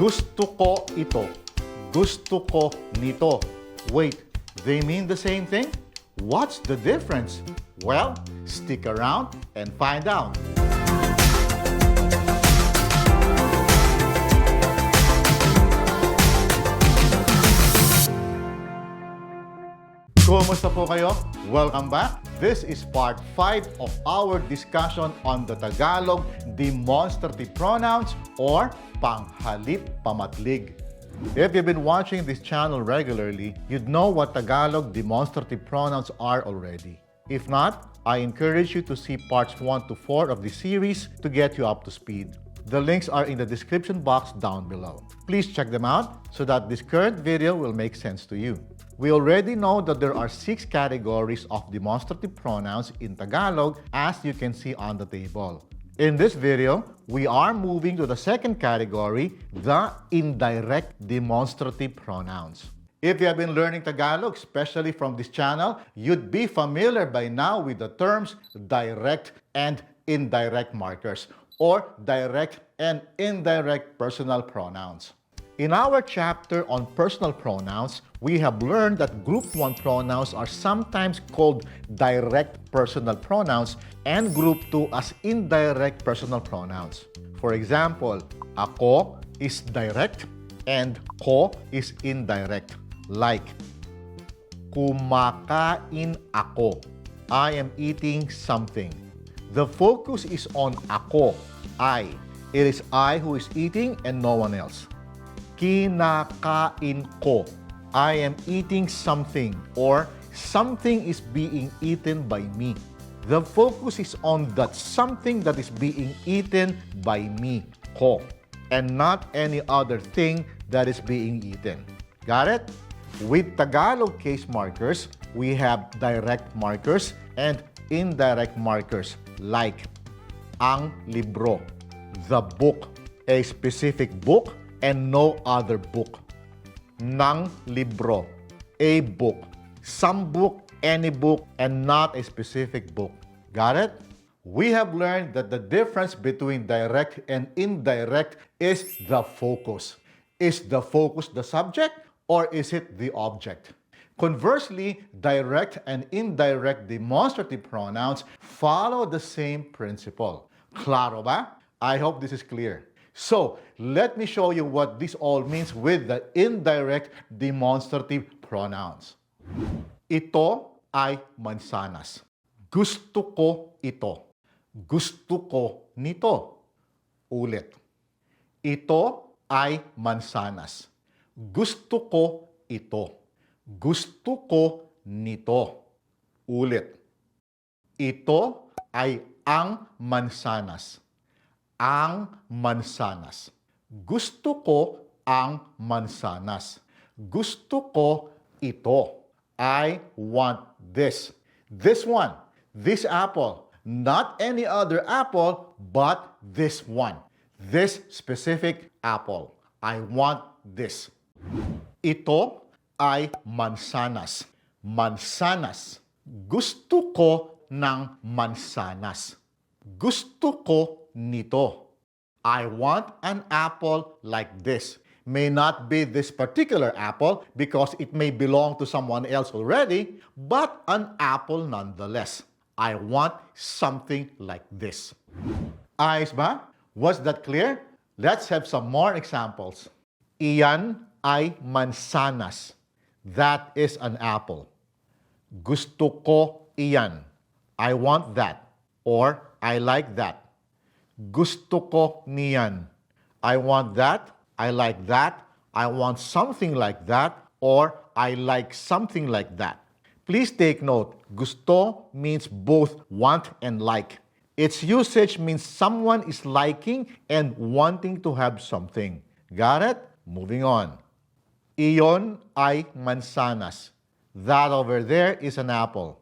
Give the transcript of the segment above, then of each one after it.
Gusto ko ito. Gusto ko nito. Wait, they mean the same thing? What's the difference? Well, stick around and find out. Kumusta po kayo? Welcome back. This is part 5 of our discussion on the Tagalog demonstrative pronouns or panghalip pamatlig. If you've been watching this channel regularly, you'd know what Tagalog demonstrative pronouns are already. If not, I encourage you to see parts 1 to 4 of this series to get you up to speed. The links are in the description box down below. Please check them out so that this current video will make sense to you. We already know that there are 6 categories of demonstrative pronouns in Tagalog, as you can see on the table. In this video, we are moving to the second category, the indirect demonstrative pronouns. If you have been learning Tagalog, especially from this channel, you'd be familiar by now with the terms direct and indirect markers, or direct and indirect personal pronouns. In our chapter on personal pronouns, we have learned that Group 1 pronouns are sometimes called direct personal pronouns and Group 2 as indirect personal pronouns. For example, ako is direct and ko is indirect. Like, kumakain ako. I am eating something. The focus is on ako, I. It is I who is eating and no one else. Kinakain ko. I am eating something or something is being eaten by me. The focus is on that something that is being eaten by me, ko, and not any other thing that is being eaten. Got it? With Tagalog case markers, we have direct markers and indirect markers like ang libro, the book, a specific book, and no other book. Ng libro, a book. Some book, any book, and not a specific book. Got it? We have learned that the difference between direct and indirect is the focus. Is the focus the subject or is it the object? Conversely, direct and indirect demonstrative pronouns follow the same principle. Claro ba? I hope this is clear. So, let me show you what this all means with the indirect demonstrative pronouns. Ito ay mansanas. Gusto ko ito. Gusto ko nito. Ulit. Ito ay mansanas. Gusto ko ito. Gusto ko nito. Ulit. Ito ay ang mansanas. Ang mansanas. Gusto ko ang mansanas. Gusto ko ito. I want this. This one. This apple. Not any other apple, but this one. This specific apple. I want this. Ito ay mansanas. Mansanas. Gusto ko ng mansanas. Gusto ko nito. I want an apple like this. May not be this particular apple because it may belong to someone else already, but an apple nonetheless. I want something like this. Ayos ba? Was that clear? Let's have some more examples. Iyan ay mansanas. That is an apple. Gusto ko iyan. I want that. Or I like that. Gusto ko niyan. I want that, I like that, I want something like that, or I like something like that. Please take note, gusto means both want and like. Its usage means someone is liking and wanting to have something. Got it? Moving on. Iyon ay mansanas. That over there is an apple.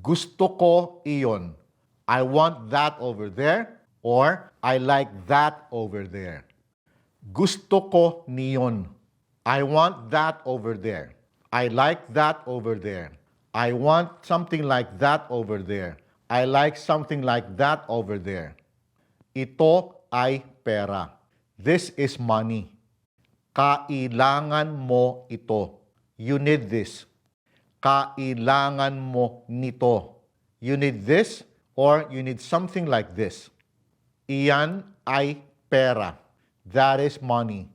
Gusto ko iyon. I want that over there. Or, I like that over there. Gusto ko niyon. I want that over there. I like that over there. I want something like that over there. I like something like that over there. Ito ay pera. This is money. Kailangan mo ito. You need this. Kailangan mo nito. You need this or you need something like this. Iyan ay pera. That is money.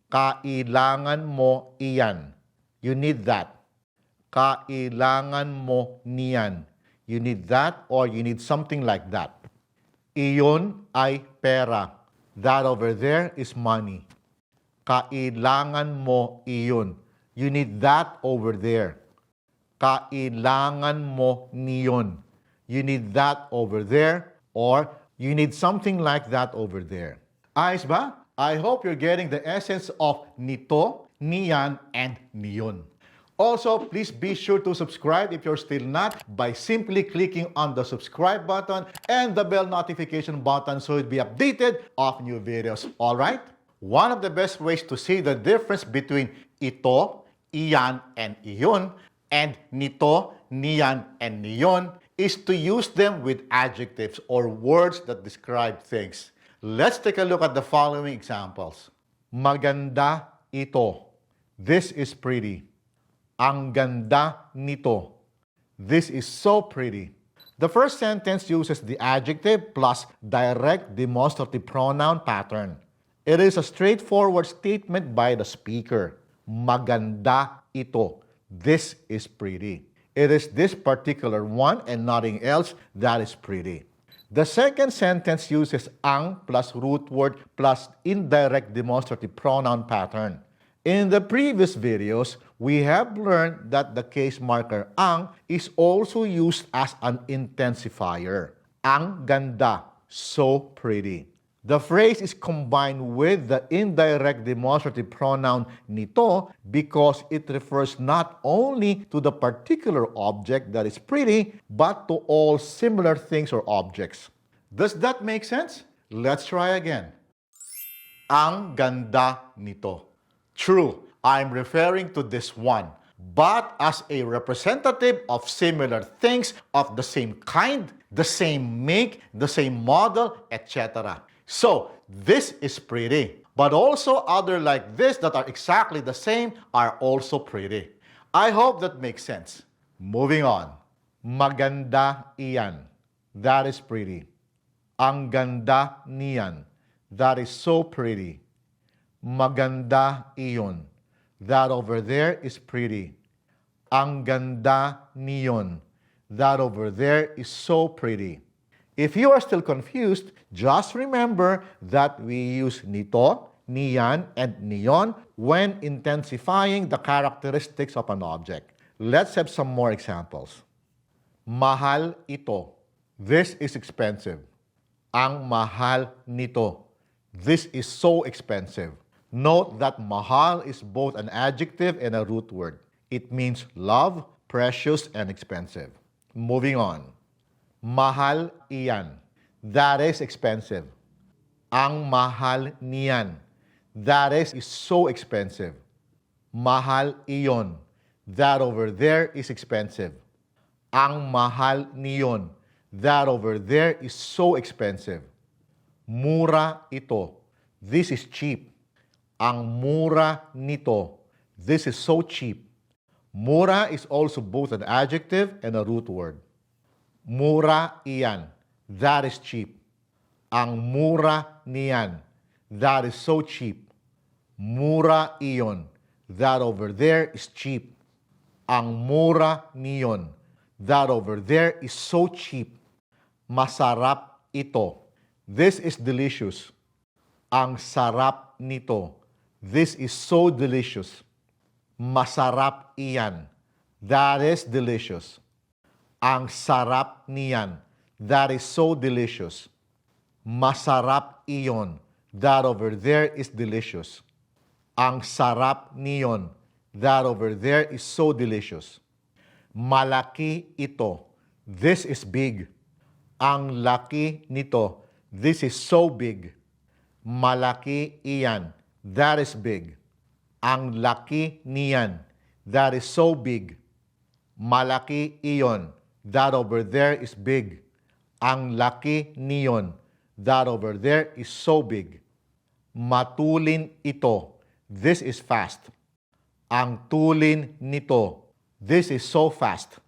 Kailangan mo iyan. You need that. Kailangan mo niyan. You need that or you need something like that. Iyon ay pera. That over there is money. Kailangan mo iyon. You need that over there. Kailangan mo niyon. You need that over there or you need something like that over there. Ayos ba? I hope you're getting the essence of NITÓ, NIYÁN, and NIYÓN. Also, please be sure to subscribe if you're still not by simply clicking on the subscribe button and the bell notification button so you'll be updated of new videos. Alright? One of the best ways to see the difference between ito, iyan, and iyon, and nito, niyan, and niyon is to use them with adjectives or words that describe things. Let's take a look at the following examples. Maganda ito. This is pretty. Ang ganda nito. This is so pretty. The first sentence uses the adjective plus direct demonstrative pronoun pattern. It is a straightforward statement by the speaker. Maganda ito. This is pretty. It is this particular one and nothing else that is pretty. The second sentence uses ang plus root word plus indirect demonstrative pronoun pattern. In the previous videos, we have learned that the case marker ang is also used as an intensifier. Ang ganda, so pretty. The phrase is combined with the indirect demonstrative pronoun nito because it refers not only to the particular object that is pretty, but to all similar things or objects. Does that make sense? Let's try again. Ang ganda nito. True, I'm referring to this one, but as a representative of similar things of the same kind, the same make, the same model, etc. So, this is pretty. But also other like this that are exactly the same are also pretty. I hope that makes sense. Moving on. Maganda iyan. That is pretty. Ang ganda niyan. That is so pretty. Maganda iyon. That over there is pretty. Ang ganda niyon. That over there is so pretty. If you are still confused, just remember that we use nito, niyan, and niyon when intensifying the characteristics of an object. Let's have some more examples. Mahal ito. This is expensive. Ang mahal nito. This is so expensive. Note that mahal is both an adjective and a root word. It means love, precious, and expensive. Moving on. Mahal iyan. That is expensive. Ang mahal niyan. That is so expensive. Mahal iyon. That over there is expensive. Ang mahal niyon. That over there is so expensive. Mura ito. This is cheap. Ang mura nito. This is so cheap. Mura is also both an adjective and a root word. Mura iyan. That is cheap. Ang mura niyan. That is so cheap. Mura iyon. That over there is cheap. Ang mura niyon. That over there is so cheap. Masarap ito. This is delicious. Ang sarap nito. This is so delicious. Masarap iyan. That is delicious. Ang sarap niyan. That is so delicious. Masarap iyon. That over there is delicious. Ang sarap niyon. That over there is so delicious. Malaki ito. This is big. Ang laki nito. This is so big. Malaki iyan. That is big. Ang laki niyan. That is so big. Malaki iyon. That over there is big. Ang laki niyon. That over there is so big. Matulin ito. This is fast. Ang tulin nito. This is so fast.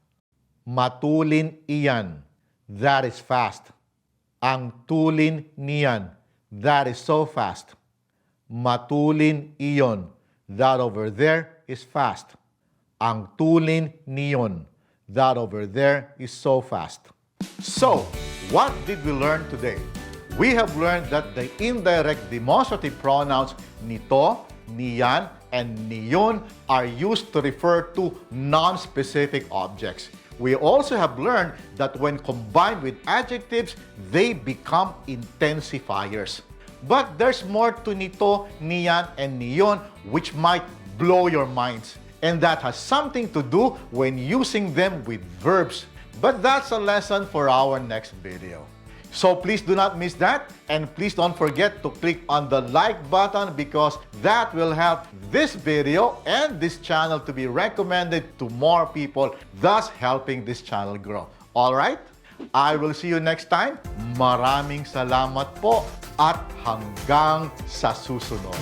Matulin iyan. That is fast. Ang tulin niyan. That is so fast. Matulin iyon. That over there is fast. Ang tulin niyon. That over there is so fast. So, what did we learn today? We have learned that the indirect demonstrative pronouns NITÓ, NIYÁN, and NIYÓN are used to refer to non-specific objects. We also have learned that when combined with adjectives, they become intensifiers. But there's more to NITÓ, NIYÁN, and NIYÓN which might blow your minds. And that has something to do when using them with verbs. But that's a lesson for our next video. So please do not miss that, and please don't forget to click on the like button because that will help this video and this channel to be recommended to more people, thus helping this channel grow. Alright? I will see you next time. Maraming salamat po at hanggang sa susunod.